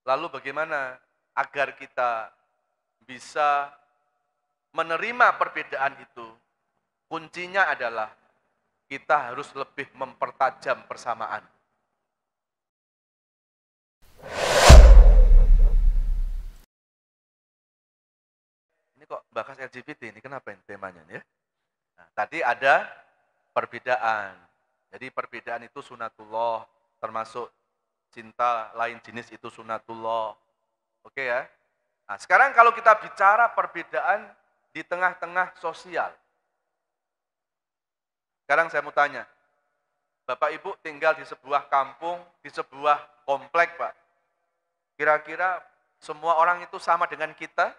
Lalu bagaimana agar kita bisa menerima perbedaan itu? Kuncinya adalah kita harus lebih mempertajam persamaan. Ini kok bahas LGBT ini, kenapa ini temanya ya? Nah, tadi ada perbedaan. Jadi perbedaan itu sunatullah, termasuk cinta lain jenis itu sunatullah. Oke ya? Nah, sekarang kalau kita bicara perbedaan di tengah-tengah sosial. Sekarang saya mau tanya, Bapak Ibu tinggal di sebuah kampung, di sebuah komplek, Pak. Kira-kira semua orang itu sama dengan kita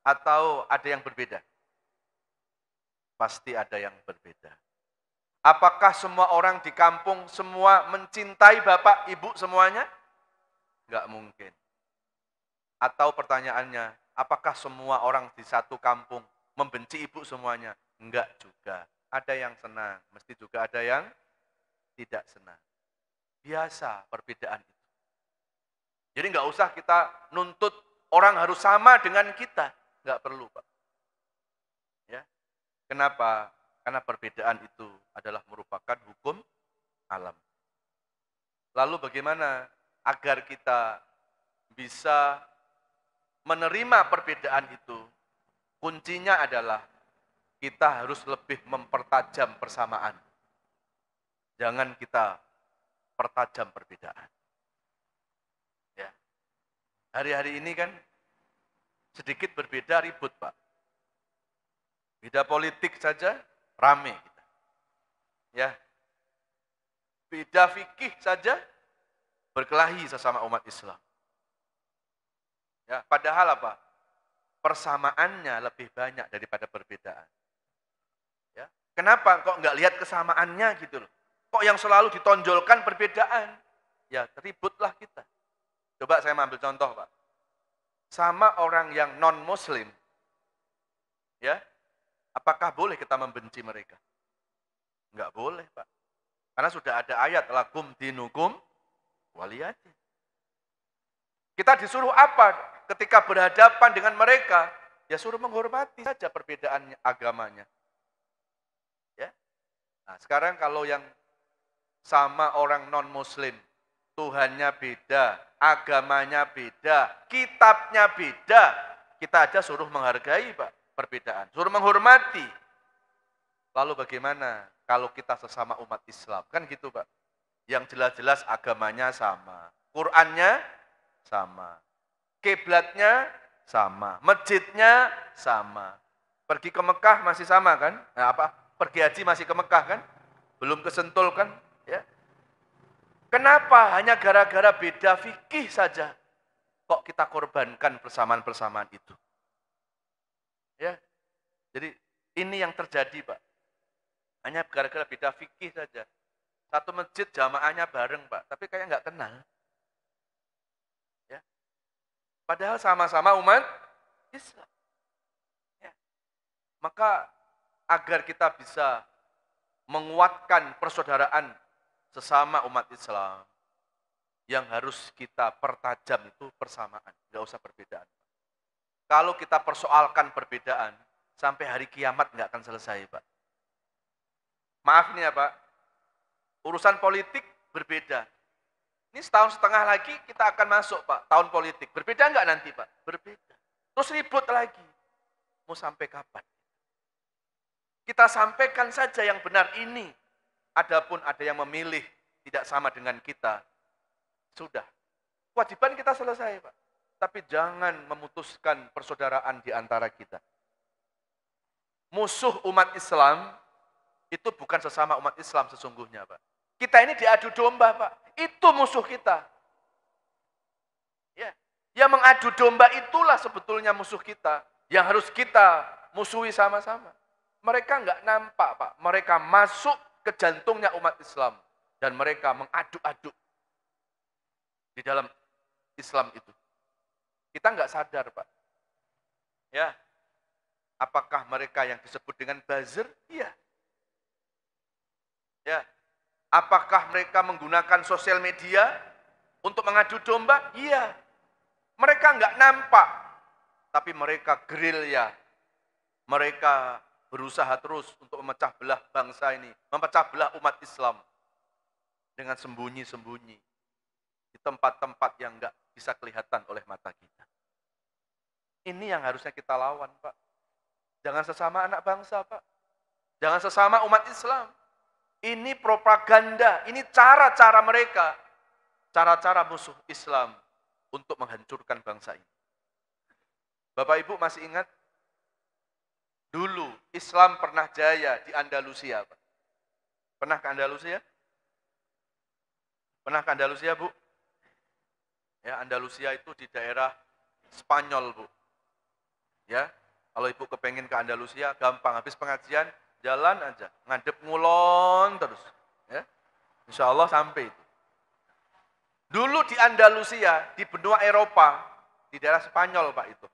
atau ada yang berbeda? Pasti ada yang berbeda. Apakah semua orang di kampung semua mencintai Bapak Ibu semuanya? Enggak mungkin. Atau pertanyaannya, apakah semua orang di satu kampung membenci ibu semuanya? Enggak juga. Ada yang senang, mesti juga ada yang tidak senang. Biasa perbedaan itu. Jadi enggak usah kita nuntut orang harus sama dengan kita. Enggak perlu, Pak. Ya. Kenapa? Karena perbedaan itu adalah merupakan hukum alam. Lalu bagaimana agar kita bisa menerima perbedaan itu? Kuncinya adalah kita harus lebih mempertajam persamaan. Jangan kita pertajam perbedaan. Ya. Hari-hari ini kan sedikit berbeda ribut, Pak. Beda politik saja rame kita. Ya. Beda fikih saja berkelahi sesama umat Islam. Ya, padahal apa? Persamaannya lebih banyak daripada perbedaan. Ya. Kenapa kok nggak lihat kesamaannya gitu loh? Kok yang selalu ditonjolkan perbedaan? Ya, ributlah kita. Coba saya ambil contoh, Pak. Sama orang yang non-muslim, ya, apakah boleh kita membenci mereka? Enggak boleh, Pak. Karena sudah ada ayat, lakum dinukum waliyadin. Kita disuruh apa ketika berhadapan dengan mereka? Ya suruh menghormati saja perbedaan agamanya. Ya. Nah, sekarang kalau yang sama orang non-muslim, Tuhannya beda, agamanya beda, kitabnya beda, kita aja suruh menghargai, Pak, perbedaan, suruh menghormati. Lalu bagaimana kalau kita sesama umat Islam? Kan gitu, Pak. Yang jelas-jelas agamanya sama, Qur'annya sama, kiblatnya sama, masjidnya sama. Pergi ke Mekah masih sama kan? Nah, apa? Pergi haji masih ke Mekah kan? Belum ke Sentul kan? Ya. Kenapa hanya gara-gara beda fikih saja kok kita korbankan persamaan-persamaan itu? Ya. Jadi ini yang terjadi, Pak. Hanya gara-gara beda fikih saja. Satu masjid jamaahnya bareng, Pak, tapi kayak nggak kenal. Ya. Padahal sama-sama umat Islam. Ya. Maka agar kita bisa menguatkan persaudaraan sesama umat Islam, yang harus kita pertajam itu persamaan, nggak usah perbedaan. Kalau kita persoalkan perbedaan, sampai hari kiamat nggak akan selesai, Pak. Maaf nih ya, Pak, urusan politik berbeda. Ini setahun setengah lagi kita akan masuk, Pak, tahun politik. Berbeda nggak nanti, Pak? Berbeda. Terus ribut lagi. Mau sampai kapan? Kita sampaikan saja yang benar ini. Adapun ada yang memilih tidak sama dengan kita, sudah. Kewajiban kita selesai, Pak. Tapi jangan memutuskan persaudaraan di antara kita. Musuh umat Islam itu bukan sesama umat Islam sesungguhnya, Pak. Kita ini diadu domba, Pak. Itu musuh kita. Ya. Yang mengadu domba itulah sebetulnya musuh kita. Yang harus kita musuhi sama-sama. Mereka nggak nampak, Pak. Mereka masuk ke jantungnya umat Islam. Dan mereka mengaduk-aduk di dalam Islam itu. Kita nggak sadar, Pak. Ya. Apakah mereka yang disebut dengan buzzer? Iya. Ya. Apakah mereka menggunakan sosial media untuk mengadu domba? Iya. Mereka nggak nampak, tapi mereka gerilya. Mereka berusaha terus untuk memecah belah bangsa ini, memecah belah umat Islam dengan sembunyi-sembunyi di tempat-tempat yang nggak bisa kelihatan oleh mata kita. Ini yang harusnya kita lawan, Pak. Jangan sesama anak bangsa, Pak. Jangan sesama umat Islam. Ini propaganda, ini cara-cara mereka, cara-cara musuh Islam untuk menghancurkan bangsa ini. Bapak Ibu masih ingat? Dulu Islam pernah jaya di Andalusia, Pak. Pernah ke Andalusia? Pernah ke Andalusia, Bu? Ya, Andalusia itu di daerah Spanyol, Bu. Ya, kalau Ibu kepengen ke Andalusia, gampang. Habis pengajian, jalan aja. Ngadep ngulon terus. Ya, insya Allah sampai itu. Dulu di Andalusia, di benua Eropa, di daerah Spanyol, Pak, itu.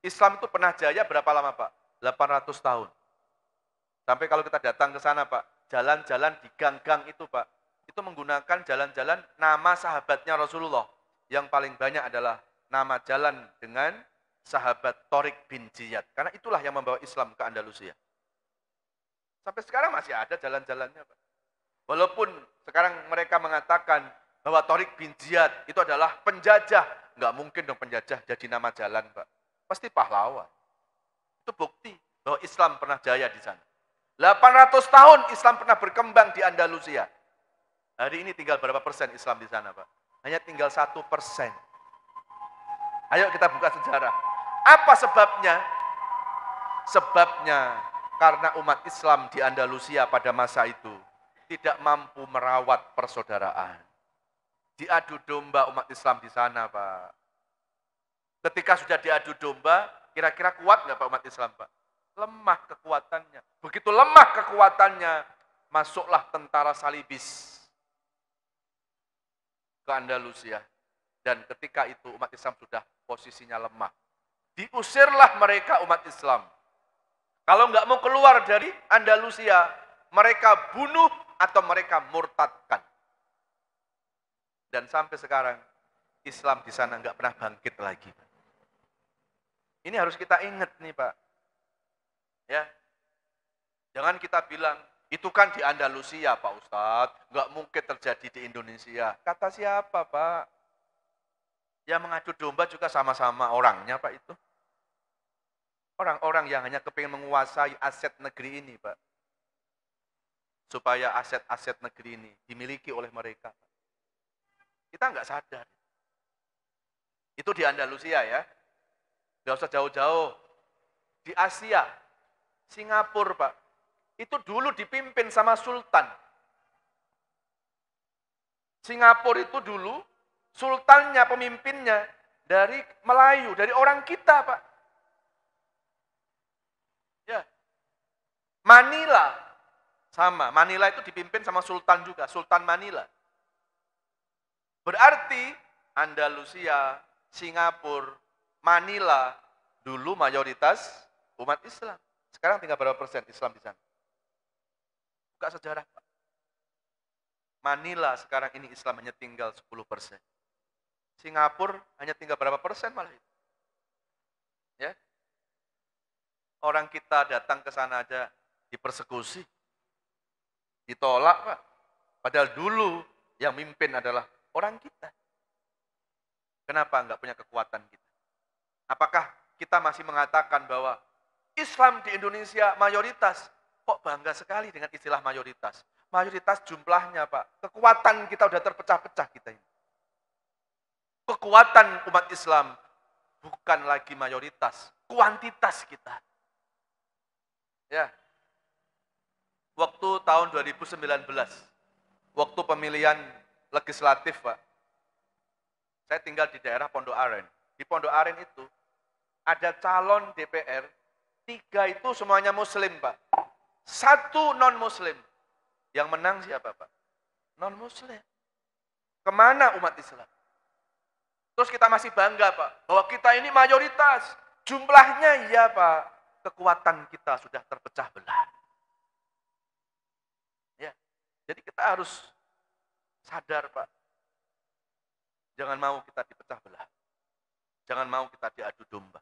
Islam itu pernah jaya berapa lama, Pak? 800 tahun. Sampai kalau kita datang ke sana, Pak, jalan-jalan di gang-gang itu, Pak, itu menggunakan jalan-jalan nama sahabatnya Rasulullah. Yang paling banyak adalah nama jalan dengan sahabat Tariq bin Ziyad. Karena itulah yang membawa Islam ke Andalusia. Sampai sekarang masih ada jalan-jalannya, Pak. Walaupun sekarang mereka mengatakan bahwa Tariq bin Ziyad itu adalah penjajah. Nggak mungkin dong penjajah jadi nama jalan, Pak. Pasti pahlawan. Itu bukti bahwa Islam pernah jaya di sana. 800 tahun Islam pernah berkembang di Andalusia. Hari ini tinggal berapa persen Islam di sana, Pak? Hanya tinggal 1%. Ayo kita buka sejarah. Apa sebabnya? Sebabnya karena umat Islam di Andalusia pada masa itu tidak mampu merawat persaudaraan. Diadu domba umat Islam di sana, Pak. Ketika sudah diadu domba, kira-kira kuat nggak Pak umat Islam, Pak? Lemah kekuatannya. Begitu lemah kekuatannya, masuklah tentara salibis ke Andalusia. Dan ketika itu umat Islam sudah posisinya lemah. Diusirlah mereka umat Islam. Kalau nggak mau keluar dari Andalusia, mereka bunuh atau mereka murtadkan. Dan sampai sekarang, Islam di sana nggak pernah bangkit lagi. Ini harus kita ingat nih, Pak. Ya, jangan kita bilang, itu kan di Andalusia, Pak Ustadz. Nggak mungkin terjadi di Indonesia. Kata siapa, Pak? Yang mengadu domba juga sama-sama orangnya, Pak, itu. Orang-orang yang hanya kepingin menguasai aset negeri ini, Pak. Supaya aset-aset negeri ini dimiliki oleh mereka. Kita nggak sadar. Itu di Andalusia ya. Nggak usah jauh-jauh. Di Asia, Singapura, Pak. Itu dulu dipimpin sama sultan. Singapura itu dulu, sultannya, pemimpinnya, dari Melayu, dari orang kita, Pak. Ya. Manila, sama. Manila itu dipimpin sama sultan juga, Sultan Manila. Berarti Andalusia, Singapura, Manila, dulu mayoritas umat Islam. Sekarang tinggal berapa persen Islam di sana? Buka sejarah, Pak. Manila sekarang ini Islam hanya tinggal 10%. Singapura hanya tinggal berapa persen malah itu. Ya. Orang kita datang ke sana aja dipersekusi. Ditolak, Pak. Padahal dulu yang mimpin adalah orang kita. Kenapa enggak punya kekuatan kita? Apakah kita masih mengatakan bahwa Islam di Indonesia mayoritas? Kok bangga sekali dengan istilah mayoritas? Mayoritas jumlahnya, Pak. Kekuatan kita udah terpecah-pecah kita ini. Kekuatan umat Islam bukan lagi mayoritas, kuantitas kita. Ya. Waktu tahun 2019, waktu pemilihan legislatif, Pak. Saya tinggal di daerah Pondok Aren. Di Pondok Aren itu ada calon DPR, 3 itu semuanya Muslim, Pak. 1 non-Muslim. Yang menang siapa, Pak? Non-Muslim. Kemana umat Islam? Terus kita masih bangga, Pak, bahwa kita ini mayoritas. Jumlahnya iya, Pak. Kekuatan kita sudah terpecah belah. Ya. Jadi kita harus sadar, Pak. Jangan mau kita dipecah belah. Jangan mau kita diadu domba.